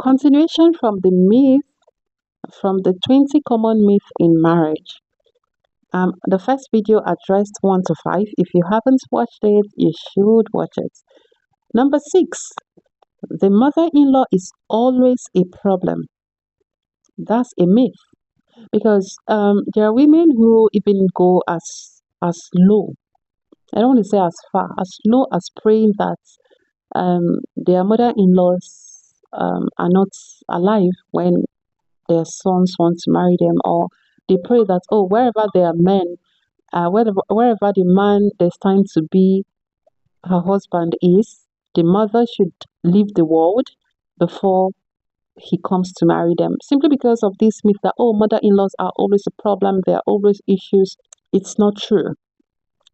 Continuation from the 20 common myths in marriage. The first video addressed 1 to 5. If you haven't watched it, you should watch it. Number 6, the mother in law is always a problem. That's a myth because there are women who even go as low. I don't want to say as far, as low as praying that their mother in laws are not alive when their sons want to marry them, or they pray that, oh, wherever there are men, wherever the man destined to be her husband is, the mother should leave the world before he comes to marry them, simply because of this myth that, oh, mother-in-laws are always a problem, there are always issues. It's not true.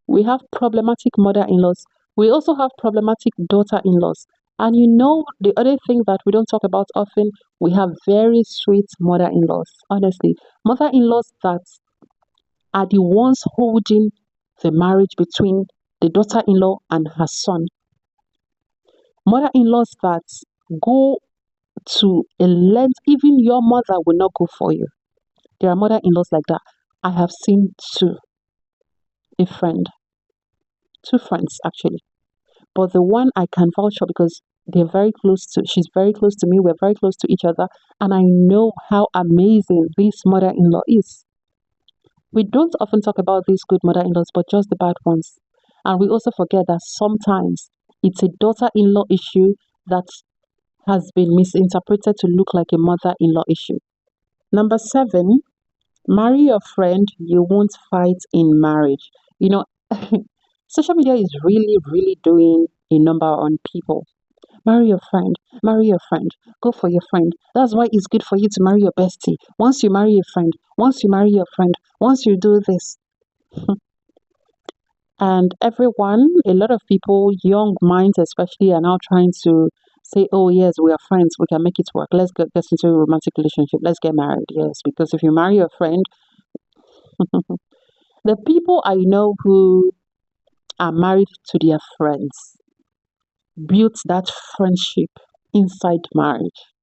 We have problematic mother-in-laws. We also have problematic daughter-in-laws. And the other thing that we don't talk about often, we have very sweet mother-in-laws. Honestly, mother-in-laws that are the ones holding the marriage between the daughter-in-law and her son. Mother-in-laws that go to a length even your mother will not go for you. There are mother-in-laws like that. I have seen a friend, two friends actually. But the one I can vouch for because she's very close to me, we're very close to each other, and I know how amazing this mother-in-law is. We don't often talk about these good mother-in-laws, but just the bad ones. And we also forget that sometimes it's a daughter-in-law issue that has been misinterpreted to look like a mother-in-law issue. Number 7, marry your friend, you won't fight in marriage. You know, social media is really, really doing a number on people. Marry your friend, marry your friend, go for your friend. That's why it's good for you to marry your bestie. Once you marry a friend, once you marry your friend, once you do this. And everyone, a lot of people, young minds especially, are now trying to say, oh, yes, we are friends, we can make it work. Let's get into a romantic relationship, let's get married. Yes, because if you marry your friend, the people I know who are married to their friends built that friendship inside marriage.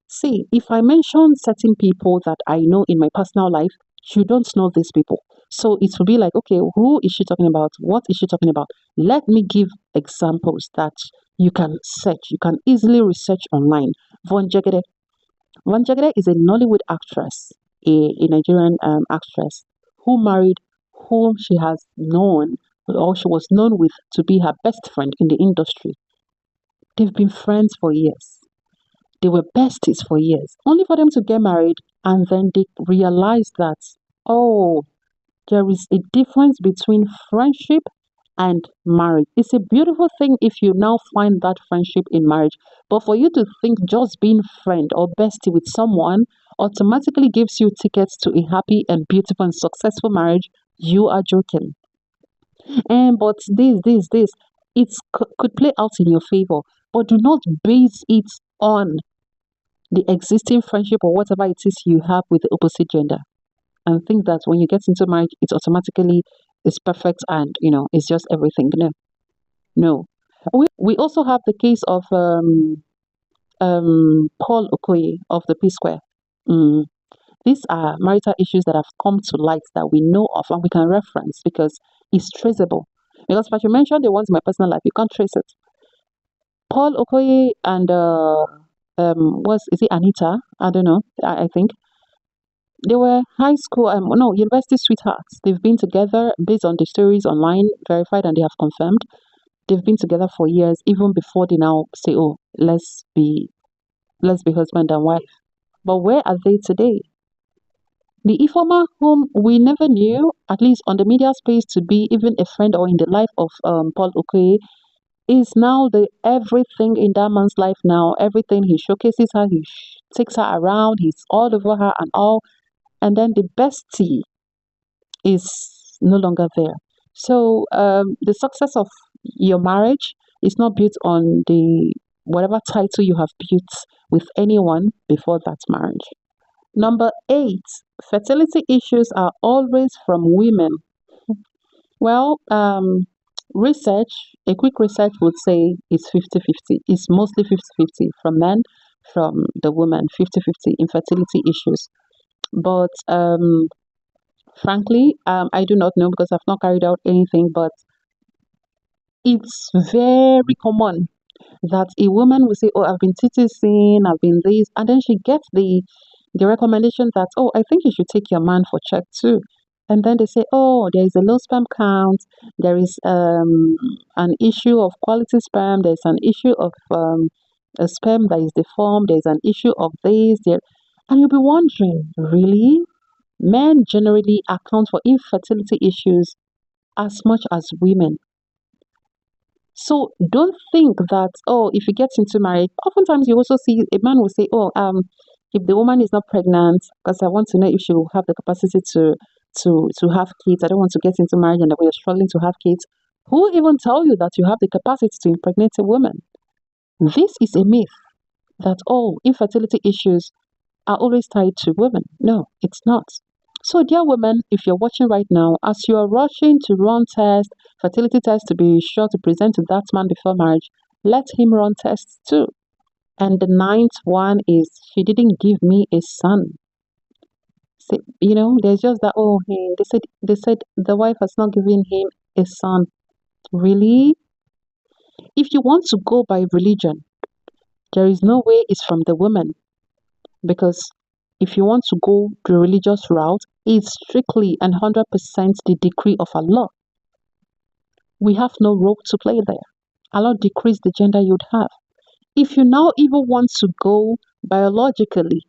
See, if I mention certain people that I know in my personal life, you don't know these people. So it will be like, okay, who is she talking about? What is she talking about? Let me give examples that you can search. You can easily research online. Von Jagede. Von Jagede is a Nollywood actress, a Nigerian actress who married whom she has known or she was known with to be her best friend in the industry. They've been friends for years. They were besties for years, only for them to get married and then they realized that, oh, there is a difference between friendship and marriage. It's a beautiful thing if you now find that friendship in marriage. But for you to think just being friend or bestie with someone automatically gives you tickets to a happy and beautiful and successful marriage, you are joking. And but this, it could play out in your favor. But do not base it on the existing friendship or whatever it is you have with the opposite gender and think that when you get into marriage it automatically is perfect and it's just everything. No. We also have the case of Paul Okoye of the P Square. mm. These are marital issues that have come to light that we know of and we can reference because it's traceable. Because if you mention the ones in my personal life, you can't trace it. Paul Okoye and was is it Anita? I don't know. I think they were high school, no, university sweethearts. They've been together based on the stories online, verified, and they have confirmed. They've been together for years, even before they now say, "Oh, let's be husband and wife." But where are they today? The Ifoma, whom we never knew, at least on the media space, to be even a friend or in the life of Paul Okoye, is now the everything in that man's life now. Everything he showcases her, takes her around, he's all over her and all. And then the bestie is no longer there. So the success of your marriage is not built on the whatever title you have built with anyone before that marriage. Number 8, fertility issues are always from women. Well, research, a quick research would say it's 50-50. It's mostly 50-50 from men. from the woman, 50-50 infertility issues. But frankly, I do not know because I've not carried out anything, but it's very common that a woman will say, "Oh, I've been TTCing, I've been this," and then she gets the recommendation that, "Oh, I think you should take your man for check too." And then they say, "Oh, there is a low sperm count. There is an issue of quality sperm. There's an issue of a sperm that is deformed. There's an issue of this there," and you'll be wondering, really? Men generally account for infertility issues as much as women. So don't think that, oh, if he gets into marriage, oftentimes you also see a man will say, "Oh, if the woman is not pregnant, because I want to know if she will have the capacity to have kids. I don't want to get into marriage and that we are struggling to have kids." Who even tell you that you have the capacity to impregnate a woman? This is a myth that all infertility issues are always tied to women. No, it's not. So, dear women, if you're watching right now, as you are rushing to run tests, fertility tests to be sure to present to that man before marriage, let him run tests too. And the ninth one is, "She didn't give me a son." See, there's just that, "Oh, hey, they said the wife has not given him a son." Really? If you want to go by religion, there is no way it's from the woman, because if you want to go the religious route, it's strictly and 100% the decree of Allah. We have no role to play there. Allah decrees the gender you'd have. If you now even want to go biologically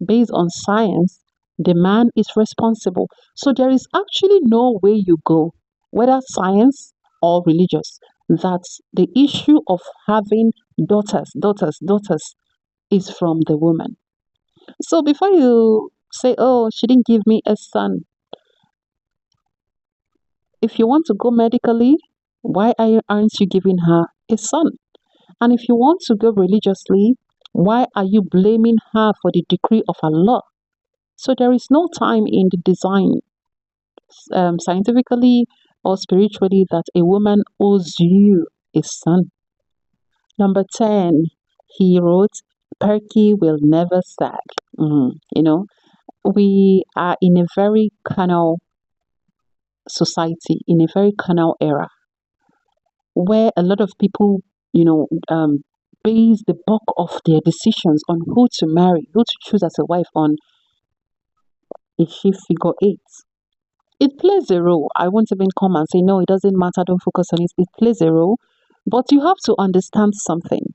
based on science, the man is responsible. So there is actually no way you go, whether science or religious, that the issue of having daughters is from the woman. So before you say, "Oh, she didn't give me a son," if you want to go medically, why aren't you giving her a son? And if you want to go religiously, why are you blaming her for the decree of Allah? So there is no time in the design, scientifically or spiritually, that a woman owes you a son. Number 10, he wrote, "Perky will never sag." You know, we are in a very carnal society, in a very carnal era, where a lot of people, base the bulk of their decisions on who to marry, who to choose as a wife on a she figure eight. It plays a role. I won't even come and say, "No, it doesn't matter, don't focus on it." It plays a role. But you have to understand something.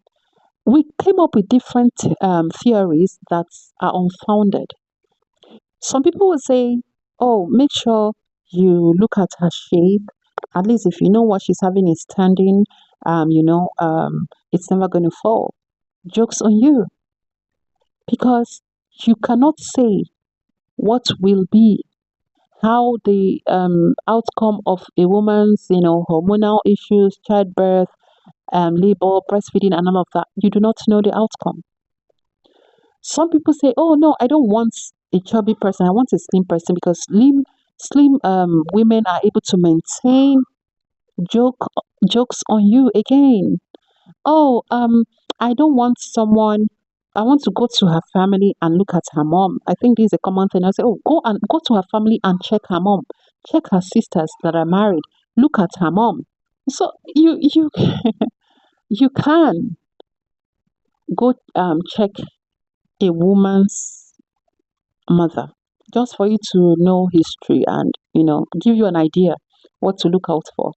We came up with different theories that are unfounded. Some people will say, "Oh, make sure you look at her shape. At least if you know what she's having is standing, it's never going to fall." Joke's on you, because you cannot say what will be, how the outcome of a woman's, hormonal issues, childbirth, labor, breastfeeding, and all of that. You do not know the outcome. Some people say, "Oh no, I don't want a chubby person. I want a slim person because slim women are able to maintain." Joke jokes on you again. "Oh, I don't want someone. I want to go to her family and look at her mom." I think this is a common thing. I say, "Oh, go to her family and check her mom. Check her sisters that are married. Look at her mom." So you you can go check a woman's mother, just for you to know history and give you an idea what to look out for.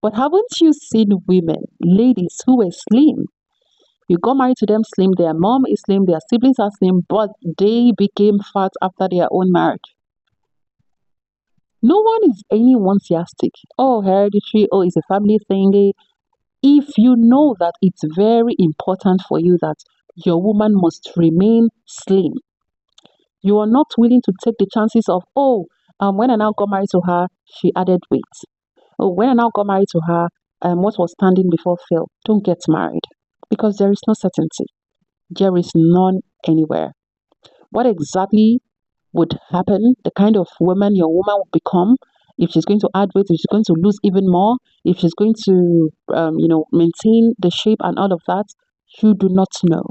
But haven't you seen women, ladies who were slim? You got married to them slim, their mom is slim, their siblings are slim, but they became fat after their own marriage. No one is anyone's yardstick. "Oh, hereditary, oh, it's a family thingy." If you know that it's very important for you that your woman must remain slim, you are not willing to take the chances of, "Oh, when I now got married to her, she added weight. Oh, when I now got married to her, what was standing before fell." Don't get married, because there is no certainty. There is none anywhere. What exactly would happen, the kind of woman your woman will become, if she's going to add weight, if she's going to lose even more, if she's going to, maintain the shape and all of that, you do not know.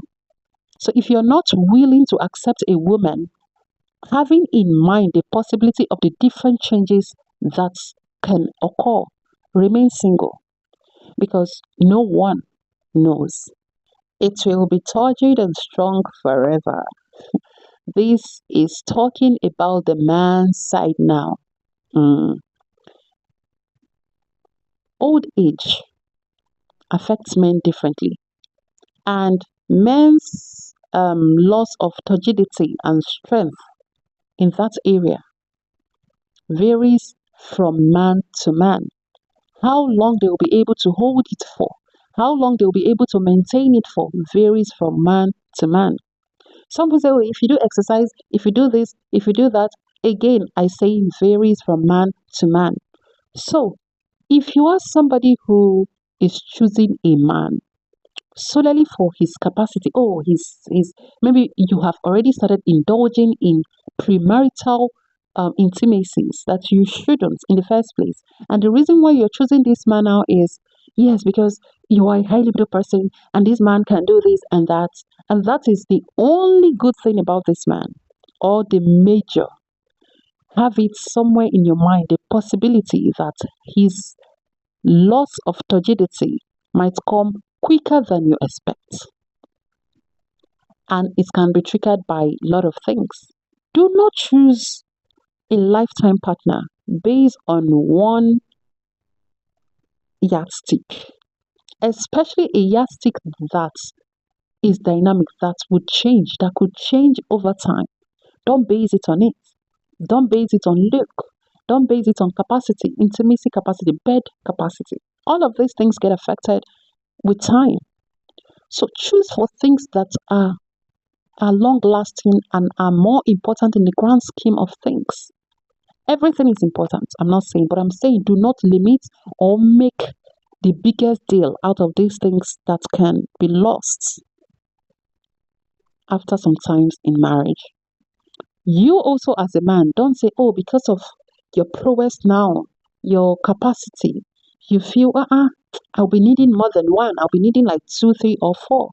So if you're not willing to accept a woman, having in mind the possibility of the different changes that can occur, remain single because no one knows. It will be turgid and strong forever. This is talking about the man's side now. Mm. Old age affects men differently, and men's loss of turgidity and strength in that area varies from man to man. How long they will be able to hold it for, how long they will be able to maintain it for, varies from man to man. Some people say, oh, if you do exercise, if you do this, if you do that, again, I say it varies from man to man. So, if you are somebody who is choosing a man solely for his capacity, oh, his maybe you have already started indulging in premarital intimacies that you shouldn't in the first place, and the reason why you're choosing this man now is yes because you are a high libido person, and this man can do this and that is the only good thing about this man, or the major. Have it somewhere in your mind the possibility that his loss of turgidity might come quicker than you expect, and it can be triggered by a lot of things. Do not choose a lifetime partner based on one yardstick, especially a yardstick that is dynamic, that could change over time. Don't base it on it. Don't base it on look. Don't base it on capacity, intimacy capacity, bed capacity. All of these things get affected with time. So choose for things that are long lasting and are more important in the grand scheme of things. Everything is important, I'm not saying, but I'm saying do not limit or make the biggest deal out of these things that can be lost after some times in marriage. You also, as a man, don't say, oh, because of your prowess now, your capacity, you feel, I'll be needing more than one, I'll be needing like two, three, or four.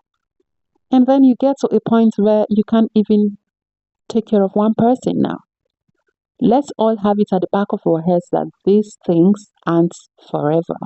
And then you get to a point where you can't even take care of one person now. Let's all have it at the back of our heads that these things aren't forever.